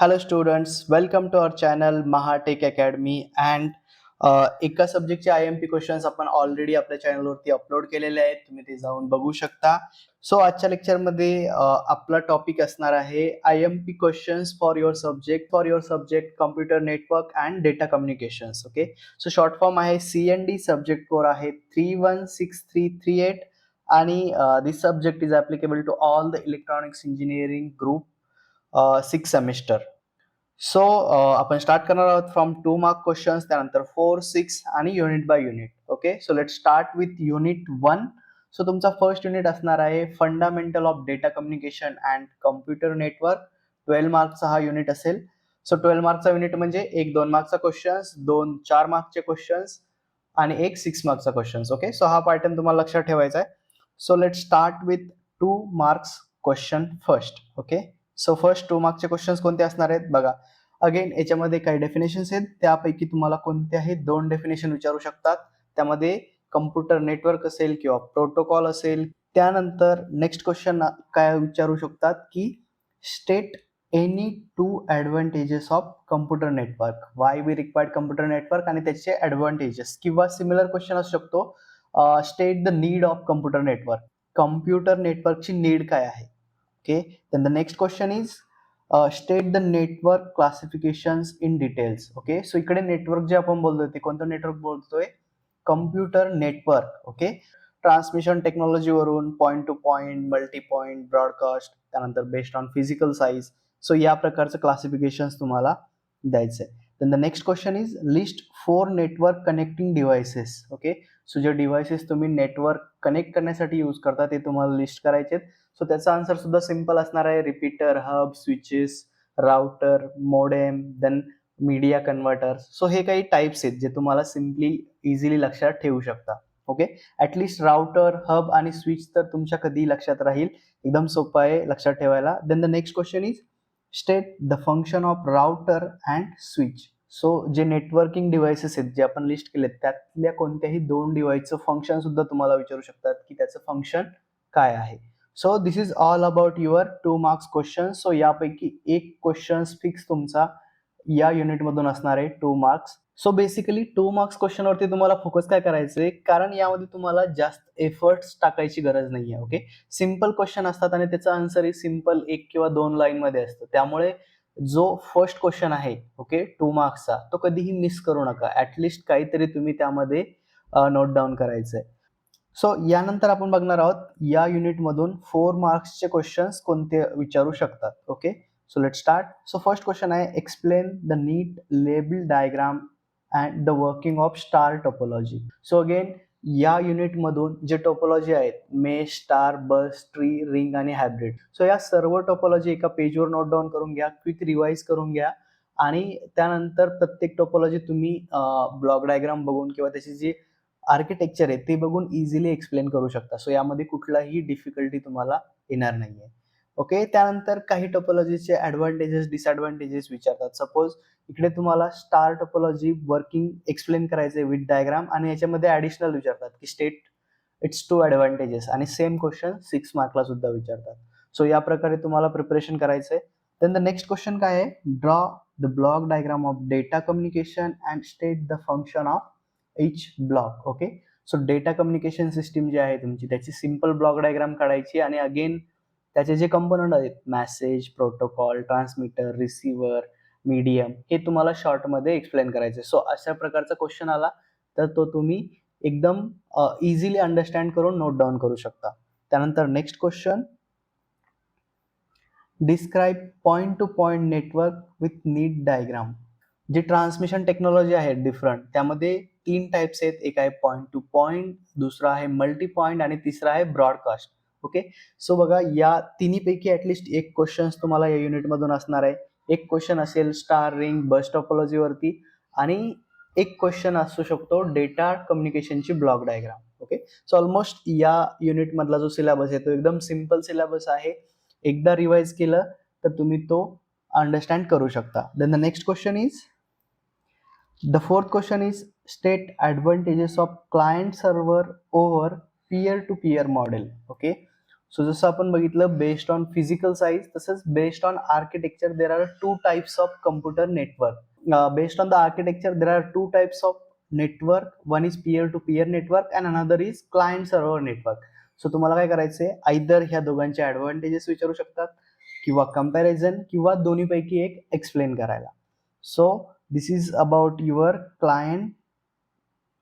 Hello students, welcome to our channel Mahatech Academy and एका सब्जेक्टचे IMP questions आपण already आपल्या चॅनलवरती अपलोड केलेले आहेत. तुम्ही ते जाऊन बघू शकता. सो आजच्या लेक्चरमध्ये आपला टॉपिक असणार आहे IMP questions for your subject computer network and data communications. Okay, so short form आहे CND. सब्जेक्ट कोड आहे 316338 आणि this subject is applicable to all the electronics engineering group 6 semester. So आपण start करणार आहोत from 2 mark questions, त्यानंतर 4, 6 आणि unit by unit. Okay, so let start with unit 1. सो तुमचा फर्स्ट युनिट असणार आहे fundamental of data communication and computer network. 12 मार्कचा हा युनिट असेल. सो 12 मार्कचा युनिट म्हणजे एक 2 मार्कचा क्वेश्चन्स, 2 4 मार्कचे क्वेश्चन्स आणि एक 6 मार्कचा क्वेश्चन्स. ओके, सो हा पॅटर्न तुम्हाला लक्षात ठेवायचा आहे. So let start with 2 marks question first. Okay, so first 2 मार्कचे क्वेश्चन्स कोणते असणार आहेत बघा. अगेन याच्यामध्ये काही डेफिनेशन्स आहेत, त्यापैकी तुम्हाला कोणत्याही 2 डेफिनेशन विचारू शकतात. त्यामध्ये कम्प्युटर नेटवर्क असेल किंवा प्रोटोकॉल असेल. त्यानंतर नेक्स्ट क्वेश्चन काय विचारू शकतात की state any 2 advantages of computer network, why we required computer network आणि त्याचे ॲडव्हान्टेजेस. किंवा सिमिलर क्वेश्चन असू शकतो state the need of computer network, computer नेटवर्कची नीड काय आहे. Okay, then the next question is state the network classifications in details. Okay, so इकडे network जे आपण बोलतोय ते कोणतं नेटवर्क बोलतोय, कम्प्युटर नेटवर्क. ओके, ट्रान्समिशन टेक्नॉलॉजीवरून point to point, multi point, broadcast, त्यानंतर based on physical size. So या प्रकारचं क्लासिफिकेशन्स तुम्हाला द्यायचं आहे. Then the next question is list 4 network connecting devices. Okay, so जे डिव्हाइसेस तुम्ही नेटवर्क कनेक्ट करण्यासाठी यूज करता ते तुम्हाला लिस्ट करायचे. सो त्याचा आन्सर सुद्धा सिंपल असणार आहे, repeater, hub, switches, router, modem, then media converters. So हे काही टाइप्स आहेत जे तुम्हाला सिम्पली इझिली लक्षात ठेवू शकता. ओके, ॲटलिस्ट राउटर, हब आणि स्विच तर तुमच्या कधी लक्षात राहील, एकदम सोपं आहे लक्षात ठेवायला. Then the next question is state the function of router and switch. So जे नेटवर्किंग डिव्हाइसेस आहेत जे आपण लिस्ट केलेत त्यातल्या कोणत्याही 2 डिव्हाइसचं फंक्शन सुद्धा तुम्हाला विचारू शकतात की त्याचं फंक्शन काय आहे. So this is all about your 2 marks question. So यापैकी एक क्वेश्चन फिक्स तुमचा या युनिट मधून असणार आहे 2 marks. So basically 2 marks question वरती तुम्हाला फोकस काय करायचंय, कारण यामध्ये तुम्हाला जास्त एफर्ट्स टाकायची गरज नाहीये. ओके, सिंपल क्वेश्चन असतात आणि त्याचा आन्सर ही सिंपल 1 किंवा 2 लाईन मध्ये असतं. त्यामुळे जो फर्स्ट क्वेश्चन आहे ओके 2 मार्क्सचा, तो कधीही मिस करू नका. ऍटलिस्ट काहीतरी तुम्ही त्यामध्ये नोट डाऊन करायचंय. सो यानंतर आपण बघणार आहोत या युनिट मधून 4 मार्क्सचे क्वेश्चन्स कोणते विचारू शकतात. Okay, so let start. So first question आहे explain the neat label diagram and the working of star topology. So again या युनिट मधून जे टोपोलॉजी आहेत mesh, star, bus, tree, ring आणि हायब्रिड. सो या सर्व टोपोलॉजी एका पेजवर नोट डाऊन करून घ्या, क्विक रिवाइज करून घ्या आणि त्यानंतर प्रत्येक टोपोलॉजी तुम्ही ब्लॉक डायग्राम बघून किंवा त्याची जी आर्किटेक्चर आहे ते बघून इझिली एक्सप्लेन करू शकता. सो यामध्ये कुठलाही डिफिकल्टी तुम्हाला येणार नाहीये. ओके, त्यानंतर काही टोपोलॉजीचे ॲडव्हान्टेजेस, डिसएडव्हान्टेजेस विचारतात. सपोज इकडे तुम्हाला स्टार टोपोलॉजी वर्किंग एक्सप्लेन करायचे विथ डायग्राम आणि याच्यामध्ये ॲडिशनल विचारतात की स्टेट इट्स 2 ॲडव्हान्टेजेस आणि सेम क्वेश्चन 6 मार्कला सुद्धा विचारतात. सो या प्रकारे तुम्हाला प्रिपरेशन करायचंय. देन द नेक्स्ट क्वेश्चन काय आहे, draw the block diagram of data communication and state the function of each block. Okay, so data communication system जी आहे तुमची त्याची सिंपल ब्लॉक डायग्राम काढायची आणि अगेन त्याचे जे कंपोनंट आहेत message, protocol, transmitter, receiver, medium, हे तुम्हाला शॉर्टमध्ये एक्सप्लेन करायचे. सो अशा प्रकारचा क्वेश्चन आला तर तो तुम्ही एकदम इझिली अंडरस्टँड करून नोट डाऊन करू शकता. त्यानंतर next question, describe point to point network with neat diagram. जी ट्रान्समिशन टेक्नॉलॉजी आहे डिफरंट, त्यामध्ये 3 टाइप्स आहेत. एक आहे पॉइंट टू पॉइंट, दुसरा आहे मल्टी पॉइंट आणि तिसरा आहे ब्रॉडकास्ट. ओके, सो बघा या तिन्हीपैकी ऍटलिस्ट एक क्वेश्चन तुम्हाला या युनिट मधून असणार आहे. एक क्वेश्चन असेल स्टार, रिंग, बस टोपोलॉजी वरती आणि एक क्वेश्चन असू शकतो डेटा कम्युनिकेशनची block diagram. Okay, so almost या युनिट मधला जो सिलेबस आहे तो एकदम सिंपल सिलेबस आहे. एकदा रिवाइज केलं तर तुम्ही तो अंडरस्टँड करू शकता. Then the next question is the fourth question is state advantages of client server over peer to peer model. Okay, so जसं आपण बघितलं बेस्ड ऑन फिजिकल साईज, तसंच based on architecture there are two types of computer network. Based on the architecture there are two types of network. One is peer to peer network and another is client server network. So तुम्हाला काय करायचंय, either ह्या दोघांचे advantages विचारू शकतात किंवा comparison किंवा दोन्हीपैकी एक एक्सप्लेन करायला. So this is about your client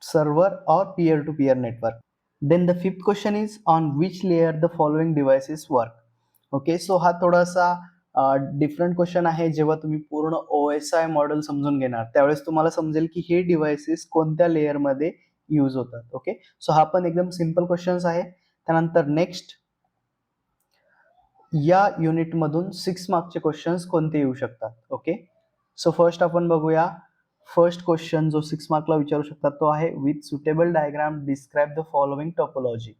server और peer to peer network. Then the fifth question is on which layer the following devices work. Okay, so हा थोडासा डिफरंट क्वेश्चन आहे. जेव्हा तुम्ही पूर्ण OSI मॉडेल समजून घेणार त्यावेळेस तुम्हाला समजेल की हे डिव्हाइसेस कोणत्या लेअरमध्ये यूज होतात. ओके, सो हा पण एकदम सिंपल क्वेश्चन आहे. त्यानंतर नेक्स्ट, या युनिटमधून 6 मार्कचे क्वेश्चन्स कोणते येऊ शकतात. ओके, सो फर्स्ट आपण बघूया. फर्स्ट क्वेश्चन जो 6 मार्कला विचारू शकतात तो आहे with suitable diagram describe the following topology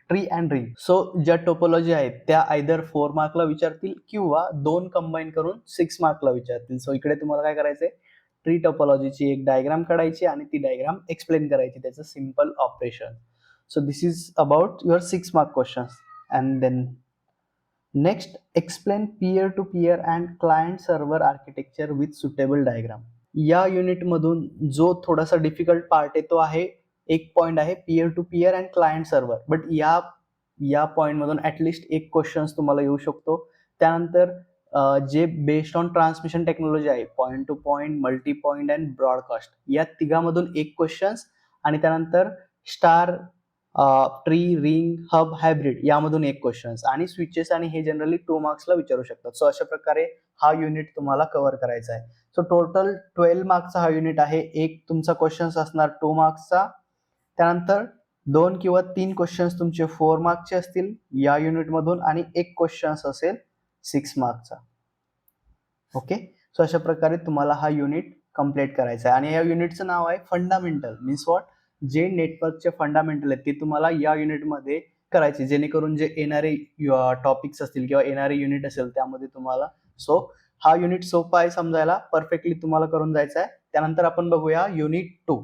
tree and ring. So ज्या टोपोलॉजी आहेत त्या आयदर 4 मार्कला विचारतील किंवा 2 कंबाईन करून 6 मार्कला विचारतील. सो इकडे तुम्हाला काय करायचंय, ट्री टोपोलॉजीची एक डायग्राम काढायची आणि ती डायग्राम एक्सप्लेन करायची, त्याचं simple operation. So this is about your 6 mark questions. And then next, explain peer to peer and client server architecture with suitable diagram. या युनिटमधून जो थोडासा डिफिकल्ट पार्ट आहे तो आहे, एक पॉइंट आहे peer to peer and client server. But या पॉइंट मधून ऍटलिस्ट एक क्वेश्चन तुम्हाला येऊ शकतो. त्यानंतर जे बेस्ड ऑन ट्रान्समिशन टेक्नॉलॉजी आहे, point to point, multi point and broadcast, या तिघामधून एक क्वेश्चन. आणि त्यानंतर star, tree, ring, hub, hybrid यामधून एक क्वेश्चन. आणि स्विचेस आणि हे जनरली 2 मार्क्सला विचारू शकतात. सो अशा प्रकारे हा युनिट तुम्हाला कव्हर करायचा आहे. सो टोटल 12 मार्क्सचा हा युनिट आहे. एक तुमचा क्वेश्चन असणार 2 मार्क्सचा, त्यानंतर 2 किंवा 3 क्वेश्चन्स तुमचे 4 मार्क्सचे असतील या युनिटमधून आणि एक क्वेश्चन असेल 6 मार्क्सचा. ओके, सो अशा प्रकारे तुम्हाला हा युनिट कम्प्लीट करायचा आहे. आणि या युनिटचं नाव आहे फंडामेंटल. मीन्स व्हॉट, जे नेटवर्कचे फंडामेंटल आहेत ते तुम्हाला या युनिटमध्ये करायचे, जेणेकरून जे येणारे टॉपिक्स असतील किंवा येणारे युनिट असेल त्यामध्ये तुम्हाला. सो हा युनिट सोपा आहे समजायला, परफेक्टली तुम्हाला करून जायचा आहे. त्यानंतर आपण बघूया युनिट 2.